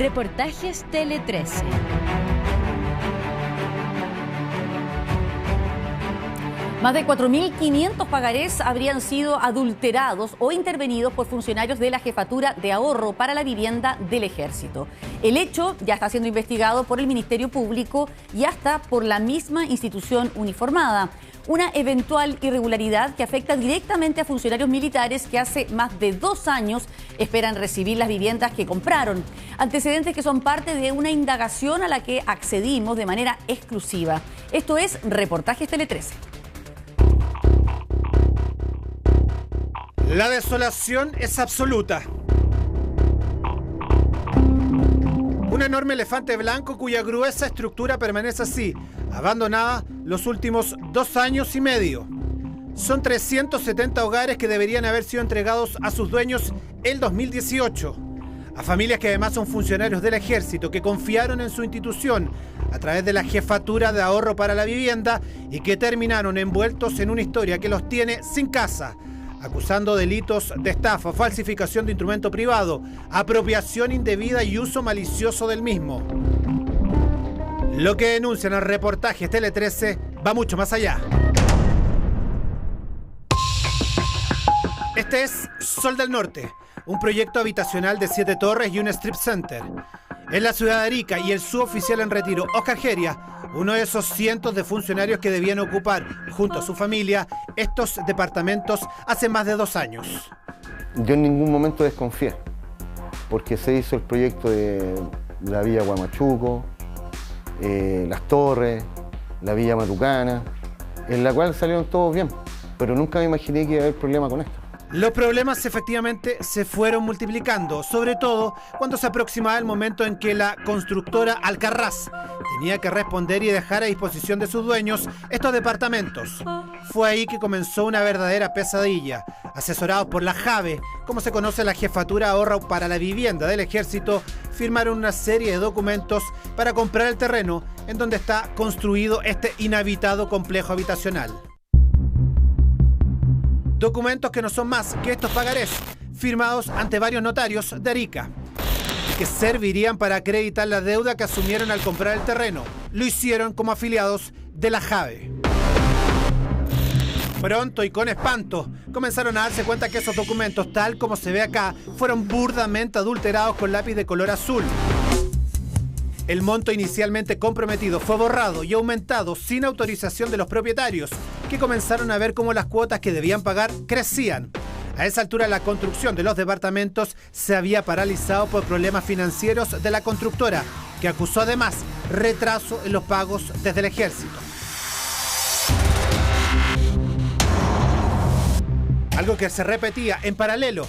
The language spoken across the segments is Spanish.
Reportajes Tele 13. Más de 4.500 pagarés habrían sido adulterados o intervenidos por funcionarios de la Jefatura de Ahorro para la Vivienda del Ejército. El hecho ya está siendo investigado por el Ministerio Público y hasta por la misma institución uniformada. Una eventual irregularidad que afecta directamente a funcionarios militares que hace más de 2 años esperan recibir las viviendas que compraron. Antecedentes que son parte de una indagación a la que accedimos de manera exclusiva. Esto es Reportajes Tele 13. La desolación es absoluta. Un enorme elefante blanco cuya gruesa estructura permanece así, abandonada los últimos 2 años y medio. Son 370 hogares que deberían haber sido entregados a sus dueños el 2018. A familias que además son funcionarios del Ejército que confiaron en su institución a través de la Jefatura de Ahorro para la Vivienda y que terminaron envueltos en una historia que los tiene sin casa, acusando delitos de estafa, falsificación de instrumento privado, apropiación indebida y uso malicioso del mismo. Lo que denuncian al Reportajes Tele 13 va mucho más allá. Este es Sol del Norte, un proyecto habitacional de 7 torres y un strip center. En la ciudad de Arica y el suboficial en retiro, Oscar Geria, uno de esos cientos de funcionarios que debían ocupar, junto a su familia, estos departamentos hace más de 2 años. Yo en ningún momento desconfié, porque se hizo el proyecto de la Villa Guamachuco, Las Torres, la Villa Matucana, en la cual salieron todos bien, pero nunca me imaginé que iba a haber problema con esto. Los problemas efectivamente se fueron multiplicando, sobre todo cuando se aproximaba el momento en que la constructora Alcarrás tenía que responder y dejar a disposición de sus dueños estos departamentos. Fue ahí que comenzó una verdadera pesadilla. Asesorados por la JAVE, como se conoce la Jefatura de Ahorro para la Vivienda del Ejército, firmaron una serie de documentos para comprar el terreno en donde está construido este inhabitado complejo habitacional. Documentos que no son más que estos pagarés, firmados ante varios notarios de Arica, que servirían para acreditar la deuda que asumieron al comprar el terreno. Lo hicieron como afiliados de la JAVE. Pronto y con espanto, comenzaron a darse cuenta que esos documentos, tal como se ve acá, fueron burdamente adulterados con lápiz de color azul. El monto inicialmente comprometido fue borrado y aumentado sin autorización de los propietarios, que comenzaron a ver cómo las cuotas que debían pagar crecían. A esa altura la construcción de los departamentos se había paralizado por problemas financieros de la constructora, que acusó además retraso en los pagos desde el Ejército. Algo que se repetía en paralelo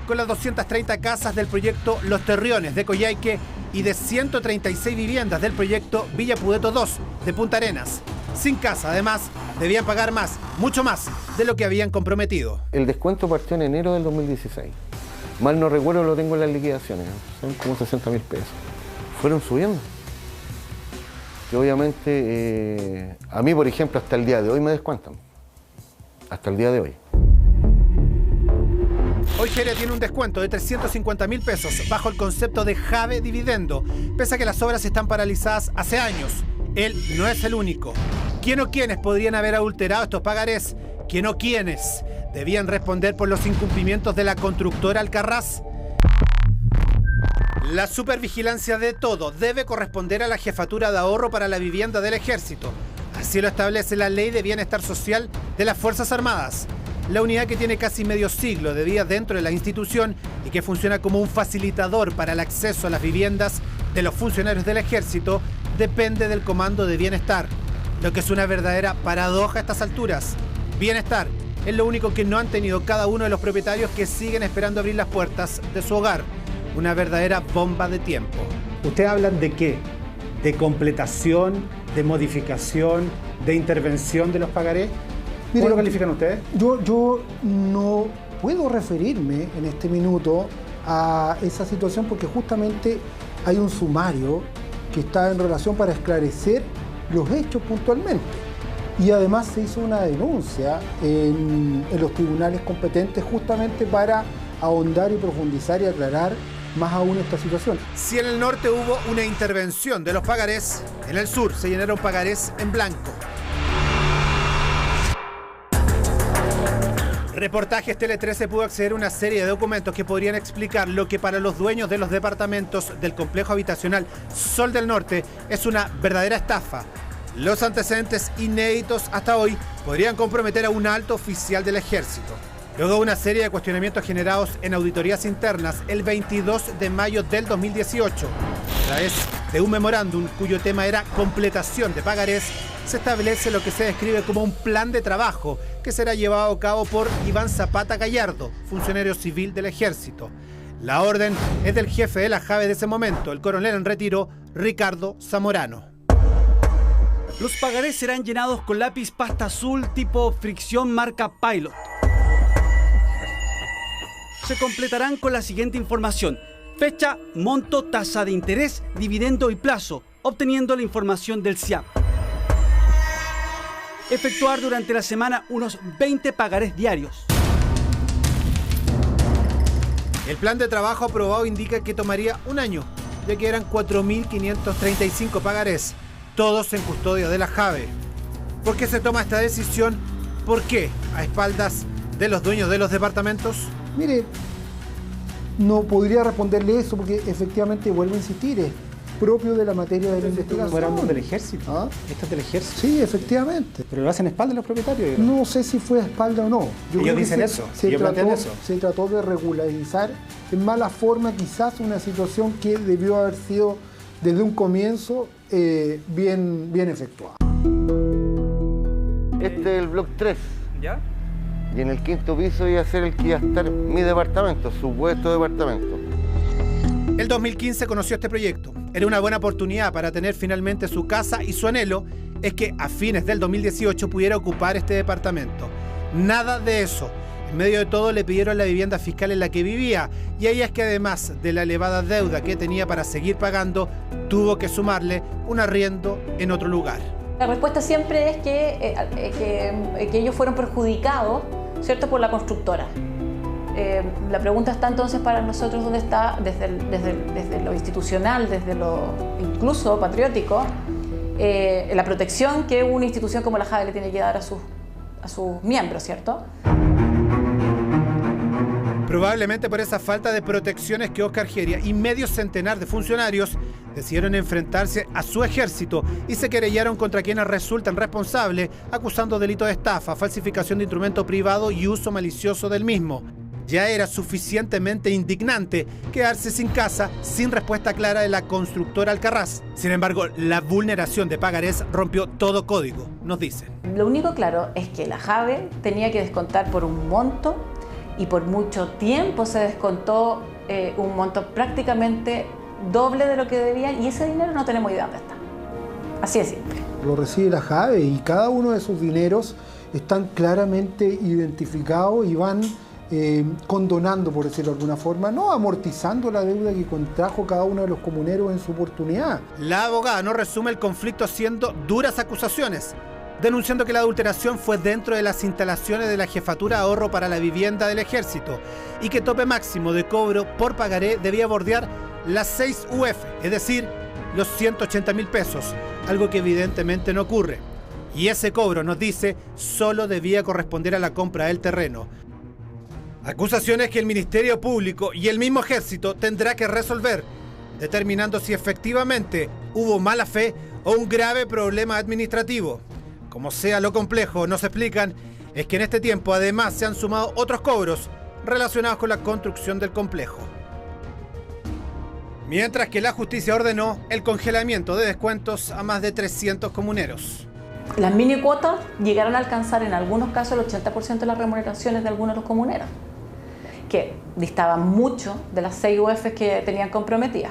con las 230 casas del proyecto Los Terriones de Coyhaique y de 136 viviendas del proyecto Villa Pudeto 2 de Punta Arenas. Sin casa, además, debían pagar más, mucho más, de lo que habían comprometido. El descuento partió en enero del 2016. Mal no recuerdo, lo tengo en las liquidaciones, son como 60.000 pesos. Fueron subiendo. Y obviamente, a mí, por ejemplo, hasta el día de hoy me descuentan. Hasta el día de hoy. Hoy Geria tiene un descuento de 350.000 pesos bajo el concepto de JAVE dividendo, pese a que las obras están paralizadas hace años. Él no es el único. ¿Quién o quiénes podrían haber adulterado estos pagarés? ¿Quién o quiénes debían responder por los incumplimientos de la constructora Alcarrás? La supervigilancia de todo debe corresponder a la Jefatura de Ahorro para la Vivienda del Ejército. Así lo establece la Ley de Bienestar Social de las Fuerzas Armadas. La unidad, que tiene casi medio siglo de vida dentro de la institución y que funciona como un facilitador para el acceso a las viviendas de los funcionarios del Ejército, depende del Comando de Bienestar, lo que es una verdadera paradoja a estas alturas. Bienestar es lo único que no han tenido cada uno de los propietarios que siguen esperando abrir las puertas de su hogar. Una verdadera bomba de tiempo. ¿Ustedes hablan de qué? ¿De completación, de modificación, de intervención de los pagarés? ¿Cómo lo califican ustedes? Yo no puedo referirme en este minuto a esa situación porque justamente hay un sumario que está en relación para esclarecer los hechos puntualmente. Y además se hizo una denuncia en los tribunales competentes justamente para ahondar y profundizar y aclarar más aún esta situación. Si en el norte hubo una intervención de los pagarés, en el sur se llenaron pagarés en blanco. Reportajes Tele 13 pudo acceder a una serie de documentos que podrían explicar lo que para los dueños de los departamentos del complejo habitacional Sol del Norte es una verdadera estafa. Los antecedentes inéditos hasta hoy podrían comprometer a un alto oficial del ejército. Luego de una serie de cuestionamientos generados en auditorías internas el 22 de mayo del 2018, a través de un memorándum cuyo tema era completación de pagarés, se establece lo que se describe como un plan de trabajo que será llevado a cabo por Iván Zapata Gallardo, funcionario civil del ejército. La orden es del jefe de la JAVE de ese momento, el coronel en retiro, Ricardo Zamorano. Los pagarés serán llenados con lápiz pasta azul tipo fricción marca Pilot. Se completarán con la siguiente información: fecha, monto, tasa de interés, dividendo y plazo, obteniendo la información del SIAP. Efectuar durante la semana unos 20 pagarés diarios. El plan de trabajo aprobado indica que tomaría un año, ya que eran 4.535 pagarés, todos en custodia de la JAVE. ¿Por qué se toma esta decisión? ¿Por qué a espaldas de los dueños de los departamentos? Mire, no podría responderle eso porque efectivamente, vuelvo a insistir, es propio de la materia de la investigación. ¿Fueron del ejército? ¿Ah? ¿Esto es del ejército? Sí, efectivamente. ¿Pero lo hacen a espaldas los propietarios? No sé si fue a espalda o no. Ellos dicen eso, ellos plantean eso. Se trató de regularizar en mala forma quizás una situación que debió haber sido desde un comienzo bien efectuada. Este es el bloque 3. ¿Ya? Y en el 5º piso iba a ser el que iba a estar mi departamento, supuesto departamento. El 2015 conoció este proyecto. Era una buena oportunidad para tener finalmente su casa y su anhelo es que a fines del 2018 pudiera ocupar este departamento. Nada de eso. En medio de todo le pidieron la vivienda fiscal en la que vivía y ahí es que además de la elevada deuda que tenía para seguir pagando, tuvo que sumarle un arriendo en otro lugar. La respuesta siempre es que ellos fueron perjudicados, ¿cierto?, por la constructora. La pregunta está entonces para nosotros dónde está, desde lo institucional, desde lo incluso patriótico, la protección que una institución como la JAVE le tiene que dar a sus miembros, ¿cierto? Probablemente por esa falta de protecciones que Óscar Geria y medio centenar de funcionarios decidieron enfrentarse a su ejército y se querellaron contra quienes resultan responsables, acusando delitos de estafa, falsificación de instrumento privado y uso malicioso del mismo. Ya era suficientemente indignante quedarse sin casa, sin respuesta clara de la constructora Alcarrás. Sin embargo, la vulneración de pagarés rompió todo código, nos dicen. Lo único claro es que la JAVE tenía que descontar por un monto y por mucho tiempo se descontó un monto prácticamente doble de lo que debían y ese dinero no tenemos idea dónde está. Así de simple. Lo recibe la JAVE y cada uno de esos dineros están claramente identificados y van condonando, por decirlo de alguna forma, no amortizando la deuda que contrajo cada uno de los comuneros en su oportunidad. La abogada no resume el conflicto haciendo duras acusaciones, denunciando que la adulteración fue dentro de las instalaciones de la Jefatura de Ahorro para la Vivienda del Ejército y que tope máximo de cobro por pagaré debía bordear las 6 UF, es decir, los 180.000 pesos, algo que evidentemente no ocurre. Y ese cobro, nos dice, solo debía corresponder a la compra del terreno. Acusaciones que el Ministerio Público y el mismo Ejército tendrá que resolver, determinando si efectivamente hubo mala fe o un grave problema administrativo. Como sea lo complejo, nos explican, es que en este tiempo además se han sumado otros cobros relacionados con la construcción del complejo. Mientras que la justicia ordenó el congelamiento de descuentos a más de 300 comuneros. Las mini cuotas llegaron a alcanzar en algunos casos el 80% de las remuneraciones de algunos de los comuneros, que distaban mucho de las 6 UF que tenían comprometidas,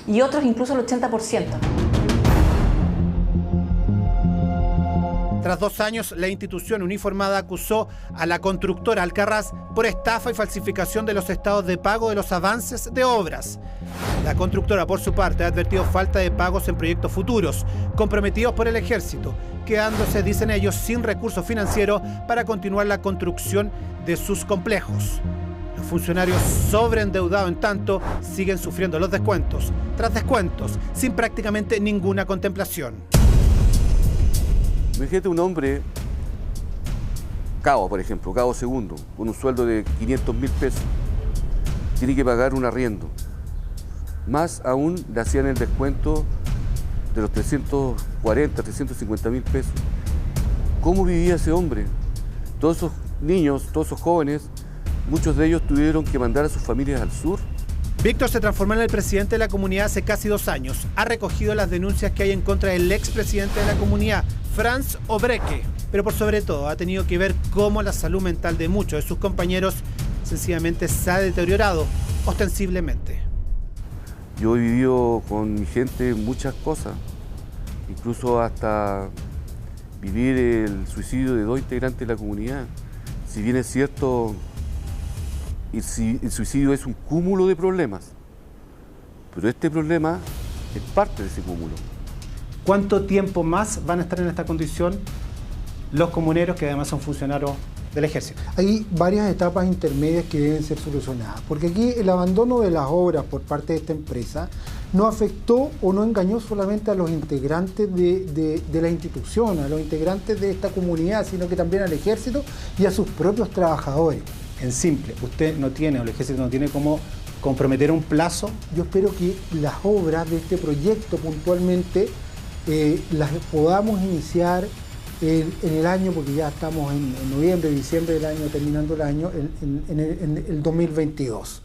y otros incluso el 80%. Tras 2 años, la institución uniformada acusó a la constructora Alcarrás por estafa y falsificación de los estados de pago de los avances de obras. La constructora, por su parte, ha advertido falta de pagos en proyectos futuros, comprometidos por el Ejército, quedándose, dicen ellos, sin recursos financieros para continuar la construcción de sus complejos. Los funcionarios sobreendeudados, en tanto, siguen sufriendo los descuentos tras descuentos, sin prácticamente ninguna contemplación. Imagínate un hombre, cabo, por ejemplo, cabo segundo, con un sueldo de 500.000 pesos, tiene que pagar un arriendo. Más aún le hacían el descuento de los 340, 350.000 pesos. ¿Cómo vivía ese hombre? Todos esos niños, todos esos jóvenes, muchos de ellos tuvieron que mandar a sus familias al sur. Víctor se transformó en el presidente de la comunidad hace casi 2 años. Ha recogido las denuncias que hay en contra del expresidente de la comunidad, Franz Obreque. Pero por sobre todo ha tenido que ver cómo la salud mental de muchos de sus compañeros sencillamente se ha deteriorado, ostensiblemente. Yo he vivido con mi gente muchas cosas, incluso hasta vivir el suicidio de 2 integrantes de la comunidad. Si bien es cierto, el suicidio es un cúmulo de problemas, pero este problema es parte de ese cúmulo. ¿Cuánto tiempo más van a estar en esta condición los comuneros, que además son funcionarios del ejército? Hay varias etapas intermedias que deben ser solucionadas, porque aquí el abandono de las obras por parte de esta empresa no afectó o no engañó solamente a los integrantes de la institución, a los integrantes de esta comunidad, sino que también al ejército y a sus propios trabajadores. En simple, usted no tiene, o el ejército no tiene cómo comprometer un plazo. Yo espero que las obras de este proyecto puntualmente las podamos iniciar en el año, porque ya estamos en noviembre, diciembre del año, terminando el año, en el 2022.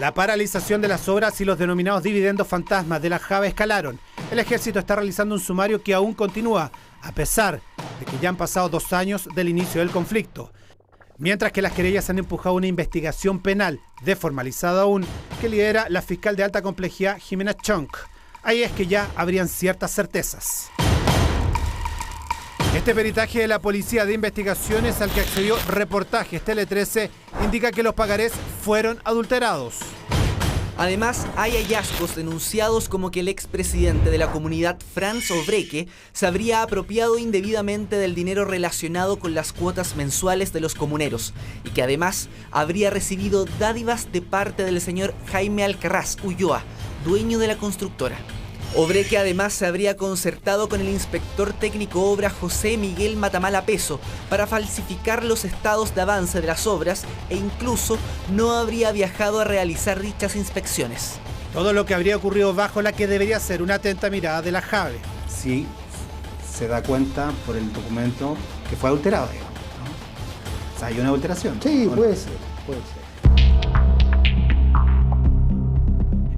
La paralización de las obras y los denominados dividendos fantasmas de la JAVE escalaron. El ejército está realizando un sumario que aún continúa, a pesar de que ya han pasado 2 años del inicio del conflicto. Mientras que las querellas han empujado una investigación penal, desformalizada aún, que lidera la fiscal de alta complejidad Jimena Chonk. Ahí es que ya habrían ciertas certezas. Este peritaje de la Policía de Investigaciones al que accedió Reportajes Tele 13 indica que los pagarés fueron adulterados. Además, hay hallazgos denunciados como que el expresidente de la comunidad, Franz Obreque, se habría apropiado indebidamente del dinero relacionado con las cuotas mensuales de los comuneros y que además habría recibido dádivas de parte del señor Jaime Alcaraz Ulloa, dueño de la constructora. Obreque además se habría concertado con el inspector técnico obra José Miguel Matamala Peso para falsificar los estados de avance de las obras e incluso no habría viajado a realizar dichas inspecciones. Todo lo que habría ocurrido bajo la que debería ser una atenta mirada de la JAVE. Sí, se da cuenta por el documento que fue adulterado, digamos, ¿no? O sea, hay una adulteración. Sí, ¿no? puede ser, puede ser.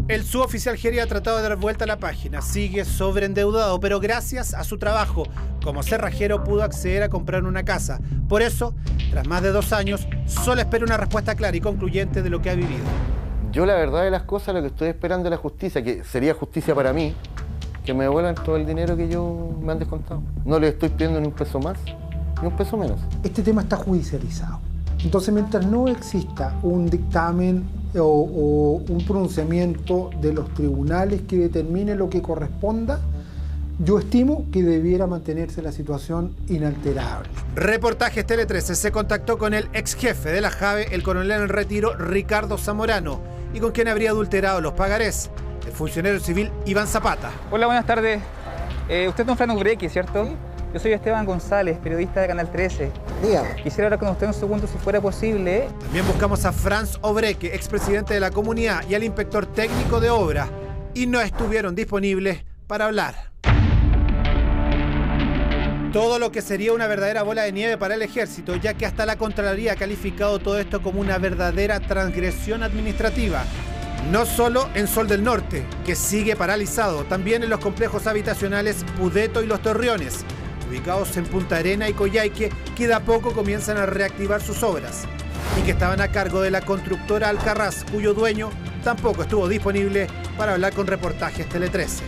El suboficial Geri ha tratado de dar vuelta a la página, sigue sobreendeudado, pero gracias a su trabajo como cerrajero pudo acceder a comprar una casa. Por eso, tras más de 2 años, solo espera una respuesta clara y concluyente de lo que ha vivido. Yo la verdad de las cosas, lo que estoy esperando es la justicia, que sería justicia para mí, que me devuelvan todo el dinero que me han descontado. No le estoy pidiendo ni un peso más, ni un peso menos. Este tema está judicializado. Entonces, mientras no exista un dictamen o un pronunciamiento de los tribunales que determine lo que corresponda, yo estimo que debiera mantenerse la situación inalterable. Reportajes Tele 13 se contactó con el ex jefe de la JAVE, el coronel en retiro Ricardo Zamorano, y con quien habría adulterado los pagarés, el funcionario civil Iván Zapata. Hola, buenas tardes. Usted es don Franz Obreque, ¿cierto? ¿Sí? Yo soy Esteban González, periodista de Canal 13. Dígame. Quisiera hablar con usted un segundo, si fuera posible. También buscamos a Franz Obreque, expresidente de la comunidad, y al inspector técnico de obra, y no estuvieron disponibles para hablar. Todo lo que sería una verdadera bola de nieve para el ejército, ya que hasta la Contraloría ha calificado todo esto como una verdadera transgresión administrativa. No solo en Sol del Norte, que sigue paralizado, también en los complejos habitacionales Pudeto y Los Torreones, ubicados en Punta Arena y Coyhaique, que de a poco comienzan a reactivar sus obras, y que estaban a cargo de la constructora Alcaraz, cuyo dueño tampoco estuvo disponible para hablar con Reportajes Tele 13.